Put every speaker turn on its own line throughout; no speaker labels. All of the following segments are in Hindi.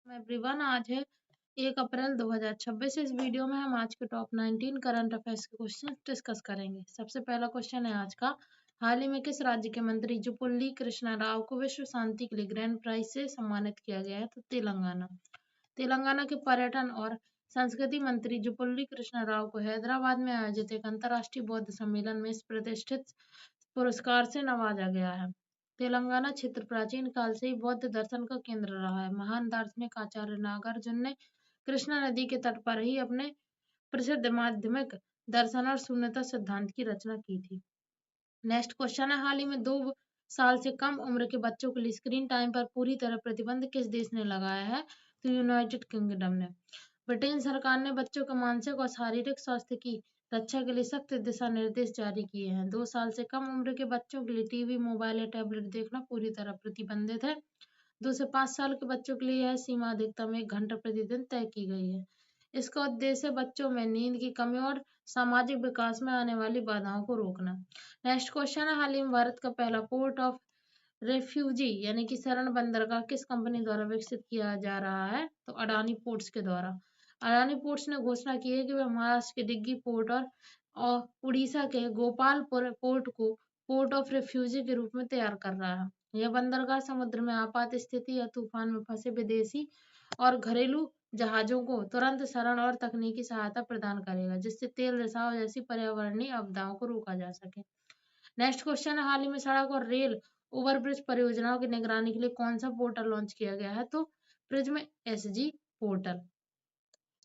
एवरीवन, आज है 1 अप्रैल 2026। इस वीडियो में हम आज के टॉप 19 करंट अफेयर्स के क्वेश्चन डिस्कस करेंगे। सबसे पहला क्वेश्चन है आज का। हाल ही में किस राज्य के मंत्री जुपुल्ली कृष्णा राव को विश्व शांति के लिए ग्रैंड प्राइज से सम्मानित किया गया है? तो तेलंगाना। तेलंगाना के पर्यटन और संस्कृति मंत्री जुपुल्ली कृष्णा राव को हैदराबाद में आयोजित एक अंतर्राष्ट्रीय बौद्ध सम्मेलन में इस प्रतिष्ठित पुरस्कार से नवाजा गया है। तेलंगाना क्षेत्र प्राचीन काल से ही बौद्ध दर्शन का केंद्र रहा है। महान दार्शनिक आचार्य नागार्जुन ने कृष्णा नदी के तट पर ही अपने प्रसिद्ध माध्यमिक दर्शन और शून्यता सिद्धांत की रचना की थी। नेक्स्ट क्वेश्चन है। हाल ही में 2 साल से कम उम्र के बच्चों के लिए स्क्रीन टाइम पर पूरी तरह प्रतिबंध किस देश ने लगाया है? तो यूनाइटेड किंगडम ने। ब्रिटेन सरकार ने बच्चों के मानसिक और शारीरिक स्वास्थ्य की रक्षा के लिए सख्त दिशा निर्देश जारी किए हैं। 2 साल से कम उम्र के बच्चों के लिए टीवी, मोबाइल या टैबलेट देखना पूरी तरह प्रतिबंधित है। 2 से 5 साल के बच्चों के लिए यह सीमा अधिकतम 1 घंटा प्रतिदिन तय की गई है। इसका उद्देश्य बच्चों में नींद की कमी और सामाजिक विकास में आने वाली बाधाओं को रोकना। नेक्स्ट क्वेश्चन है। हाल ही में भारत का पहला पोर्ट ऑफ रेफ्यूजी यानी कि शरण बंदरगाह किस कंपनी द्वारा विकसित किया जा रहा है? तो अडानी पोर्ट्स के द्वारा। अडानी पोर्ट्स ने घोषणा की है कि वह महाराष्ट्र के दिग्गी पोर्ट और उड़ीसा के गोपालपुर पोर्ट को पोर्ट ऑफ रेफ्यूजी के रूप में तैयार कर रहा है। यह बंदरगाह समुद्र में आपात स्थिति या तूफान में फंसे विदेशी और घरेलू जहाजों को तुरंत शरण और तकनीकी सहायता प्रदान करेगा, जिससे तेल रिसाव जैसी पर्यावरणीय आपदाओं को रोका जा सके। नेक्स्ट क्वेश्चन है। हाल ही में सड़क और रेल ओवरब्रिज परियोजनाओं की निगरानी के लिए कौन सा पोर्टल लॉन्च किया गया है? तो प्रिज्म एसजी पोर्टल।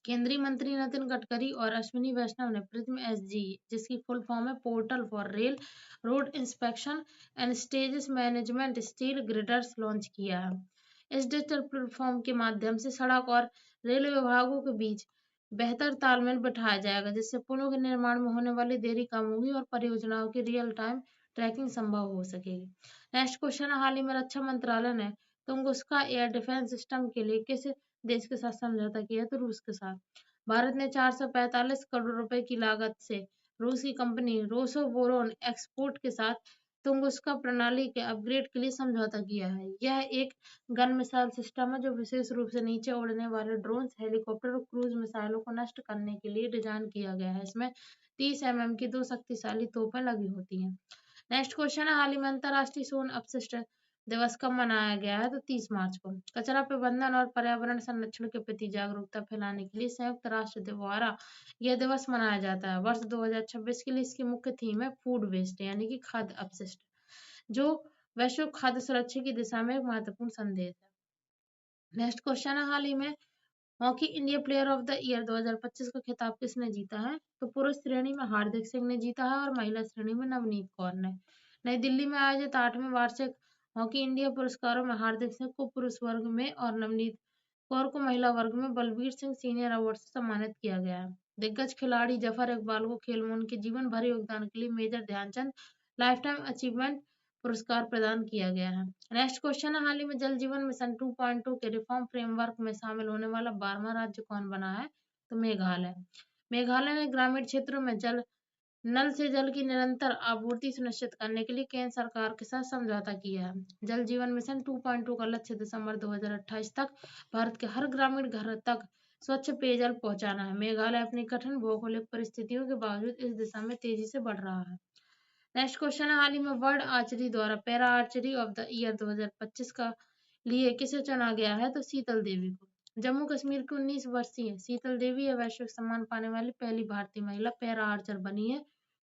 केंद्रीय मंत्री नितिन गडकरी और अश्विनी वैष्णव ने प्रिज्म एसजी, जिसकी फुल फॉर्म है portal for rail road inspection and stages management steel girders, launch किया है। इस डिजिटल प्लेटफॉर्म के माध्यम से सड़क और रेल विभागों के बीच बेहतर तालमेल बिठाया जाएगा, जिससे पुलों के निर्माण में होने वाली देरी कम होगी और परियोजनाओं की रियल टाइम ट्रैकिंग संभव हो सकेगी। नेक्स्ट क्वेश्चन है। हाल ही में रक्षा मंत्रालय ने तुंगुस्का एयर डिफेंस सिस्टम के लिए किस देश के साथ समझौता किया? तो रूस के साथ। भारत ने 445 करोड़ रुपए की लागत से रूस की कंपनी रोसोबोरोन एक्सपोर्ट के साथ तुंगुस्का प्रणाली के अपग्रेड के लिए समझौता किया है। यह एक गन मिसाइल सिस्टम है जो विशेष रूप से नीचे उड़ने वाले ड्रोन्स, हेलीकॉप्टर और क्रूज मिसाइलों को नष्ट करने के लिए डिजाइन किया गया है। इसमें 30 mm की 2 शक्तिशाली तोपें लगी होती हैं। नेक्स्ट क्वेश्चन है। हाल ही में अंतर्राष्ट्रीय शून्य अपशिष्ट दिवस कब मनाया गया है? तो 30 मार्च को। कचरा प्रबंधन और पर्यावरण संरक्षण के प्रति जागरूकता फैलाने के लिए संयुक्त राष्ट्र द्वारा यह दिवस मनाया जाता है। वर्ष 2026 के लिए इसकी मुख्य थीम है फूड वेस्ट यानी कि खाद्य अपशिष्ट, जो वैश्विक खाद्य सुरक्षा की दिशा में एक महत्वपूर्ण संदेश है। नेक्स्ट क्वेश्चन है। हाल ही में hockey India player of the year 2025 का खिताब किसने जीता है? तो पुरुष श्रेणी में हार्दिक सिंह ने जीता है और महिला श्रेणी में नवनीत कौर ने। नई दिल्ली में आयोजित 8वें वार्षिक हॉकी इंडिया पुरस्कारों में हार्दिक सिंह को पुरुष वर्ग में और नवनीत कौर को महिला वर्ग में बलबीर सिंह सीनियर अवार्ड से सम्मानित किया गया है। दिग्गज खिलाड़ी जफर इकबाल को खेल में उनके जीवन भर योगदान के लिए Major Dhyanchand lifetime achievement पुरस्कार प्रदान किया गया है। नेक्स्ट क्वेश्चन है। हाल ही में जल जीवन मिशन 2.2 के रिफॉर्म फ्रेमवर्क में शामिल होने वाला 12वां राज्य कौन बना है? तो मेघालय। मेघालय ने ग्रामीण क्षेत्रों में नल से जल की निरंतर आपूर्ति सुनिश्चित करने के लिए केंद्र सरकार के साथ समझौता किया है। जल जीवन मिशन 2.2 का लक्ष्य दिसंबर 2028 तक भारत के हर ग्रामीण घर तक स्वच्छ पेयजल पहुंचाना है। मेघालय अपनी कठिन भौगोलिक परिस्थितियों के बावजूद इस दिशा में तेजी से बढ़ रहा है। नेक्स्ट क्वेश्चन है। हाल ही में वर्ल्ड आर्चरी द्वारा para archery of the year 2025 का लिए किसे चुना गया है? तो शीतल देवी को। जम्मू कश्मीर की 19 वर्षीय शीतल देवी यह वैश्विक सम्मान पाने वाली पहली भारतीय महिला पैरा आर्चर बनी है।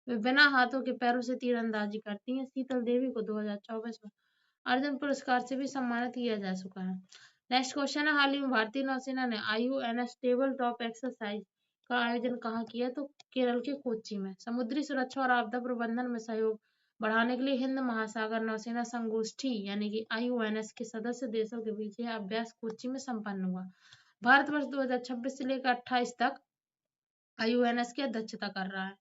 वे बिना हाथों के पैरों से तीरंदाजी करती हैं। शीतल देवी को 2024 में अर्जुन पुरस्कार से भी सम्मानित किया जा चुका है। नेक्स्ट क्वेश्चन है। हाल ही में भारतीय नौसेना ने IUNS टेबल टॉप एक्सरसाइज का आयोजन कहाँ किया? तो केरल के कोच्चि में। समुद्री सुरक्षा और आपदा प्रबंधन में सहयोग बढ़ाने के लिए हिंद महासागर नौसेना संगोष्ठी यानी कि IUNS के सदस्य देशों के बीच यह अभ्यास कोच्चि में संपन्न हुआ। भारत वर्ष 2026 से लेकर 28 तक IUNS की अध्यक्षता कर रहा है।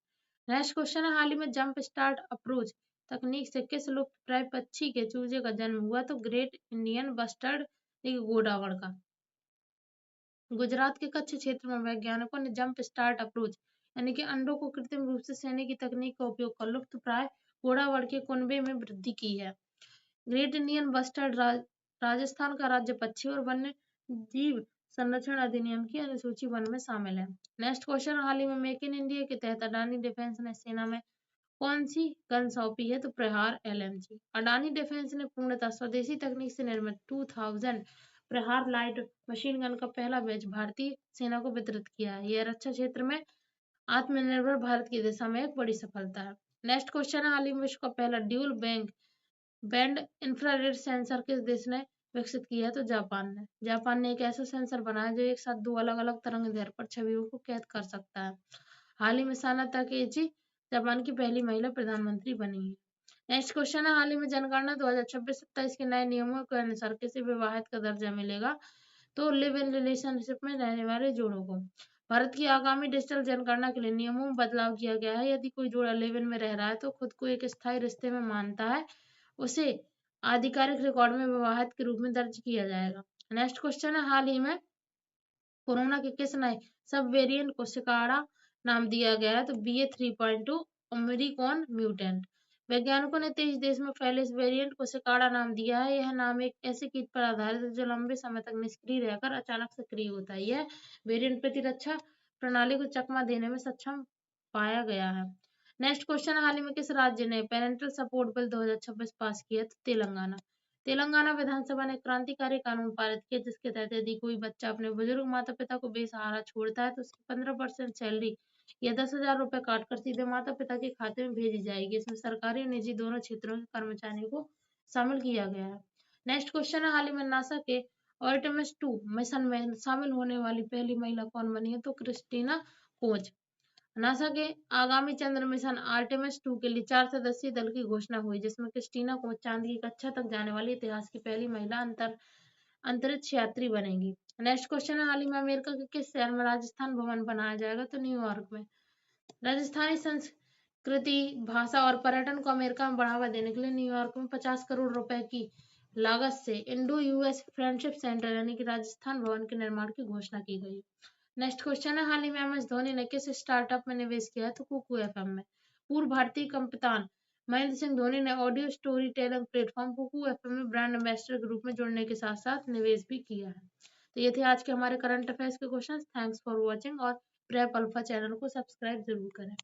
नेक्स्ट क्वेश्चन है। हाल ही में जंप स्टार्ट अप्रोच तकनीक से किस लुप्तप्राय पक्षी के चूजे का जन्म हुआ? तो ग्रेट इंडियन बस्टर्ड गोडावड़ का। गुजरात के कच्छ क्षेत्र में वैज्ञानिकों ने जंप स्टार्ट अप्रोच यानी कि अंडों को कृत्रिम रूप से सेने की तकनीक का उपयोग कर लुप्त प्राय घोड़ावड़ के कुनबे में वृद्धि की है। ग्रेट इंडियन बस्टर्ड राजस्थान का राज्य पक्षी और वन्य जीव संरक्षण अधिनियम की अनुसूची 1 में शामिल है। नेक्स्ट क्वेश्चन, हाल ही में मेक इन इंडिया के तहत अडानी डिफेंस ने सेना में कौन सी गन सौंपी है? तो प्रहार LMG। अडानी डिफेंस ने पूर्णतः स्वदेशी तकनीक से निर्मित 2000 प्रहार लाइट मशीन गन का पहला बैच भारतीय सेना को वितरित किया है। यह रक्षा क्षेत्र में आत्मनिर्भर भारत की दिशा में एक बड़ी सफलता है। नेक्स्ट क्वेश्चन है, हाल ही में विश्व का पहला ड्यूल बैंड इंफ्रारेड सेंसर किस देश ने विकसित किया है? तो जापान ने। जापान ने एक ऐसा सेंसर बनाया जो एक साथ 2 अलग-अलग तरंग दैर्ध्य पर छवियों को कैद कर सकता है। हाल ही में साना ताकेची जापान की पहली महिला प्रधानमंत्री बनी है। नेक्स्ट क्वेश्चन है, हाल ही में जनगणना 2026-27 के नए नियमों के अनुसार किसे विवाहित का दर्जा मिलेगा? तो लिव इन रिलेशनशिप में रहने वाले जोड़ों को। भारत की आगामी डिजिटल जनगणना के लिए नियमों में बदलाव किया गया है। यदि कोई जोड़ा लिव इन में रह रहा है तो खुद को एक स्थायी रिश्ते में मानता है, उसे आधिकारिक रिकॉर्ड में विवाहित के रूप में दर्ज किया जाएगा। नेक्स्ट क्वेश्चन है, हाल ही में कोरोना के किस नए सब वेरिएंट को सिकाड़ा नाम दिया गया है? तो BA.3.2 ओमिक्रॉन म्यूटेंट। वैज्ञानिकों ने 23 देश में फैले इस वेरिएंट को सिकाड़ा नाम दिया है। यह नाम एक ऐसे कीट पर आधारित है जो लंबे समय तक निष्क्रिय रहकर अचानक सक्रिय होता है। यह वेरिएंट प्रतिरक्षा प्रणाली को चकमा देने में सक्षम पाया गया है। नेक्स्ट क्वेश्चन, हाल ही में किस राज्य ने पेरेंटल सपोर्ट बिल 2026 पास किया? तो तेलंगाना। तेलंगाना विधानसभा ने क्रांतिकारी कानून पारित किया जिसके तहत यदि कोई बच्चा अपने बुजुर्ग माता पिता को बेसहारा छोड़ता है तो उसकी 15% सैलरी या 10,000 रुपए काट कर सीधे माता पिता के खाते में भेजी जाएगी। इसमें सरकारी और निजी दोनों क्षेत्रों के कर्मचारियों को शामिल किया गया है। नेक्स्ट क्वेश्चन है, हाल ही में नासा के आर्टेमिस 2 मिशन में शामिल होने वाली पहली महिला कौन बनी है? तो क्रिस्टीना कोच। नासा के आगामी चंद्र मिशन आर्टेमिस 2 के लिए 4 सदस्यीय दल की घोषणा हुई जिसमें क्रिस्टीना कोच चांद की कक्षा तक जाने वाली इतिहास की पहली महिला अंतरिक्ष यात्री बनेगी। नेक्स्ट क्वेश्चन है, हाल ही में अमेरिका के किस शहर में राजस्थान भवन बनाया जाएगा? तो न्यूयॉर्क में। राजस्थानी संस्कृति, भाषा और पर्यटन को अमेरिका में बढ़ावा देने के लिए न्यूयॉर्क में 50 करोड़ रुपए की लागत से इंडो यूएस फ्रेंडशिप सेंटर यानी कि राजस्थान भवन के निर्माण की घोषणा की गई। नेक्स्ट क्वेश्चन है, हाल ही में MS धोनी ने किस स्टार्टअप में निवेश किया है? तो कुकू FM में। पूर्व भारतीय कप्तान महेंद्र सिंह धोनी ने audio storytelling platform Kuku FM में ब्रांड एम्बेसडर के रूप में जुड़ने के साथ साथ निवेश भी किया है। तो ये थे आज के हमारे करंट अफेयर्स के क्वेश्चन। थैंक्स फॉर वॉचिंग और प्रेप अल्फा चैनल को सब्सक्राइब जरूर करें।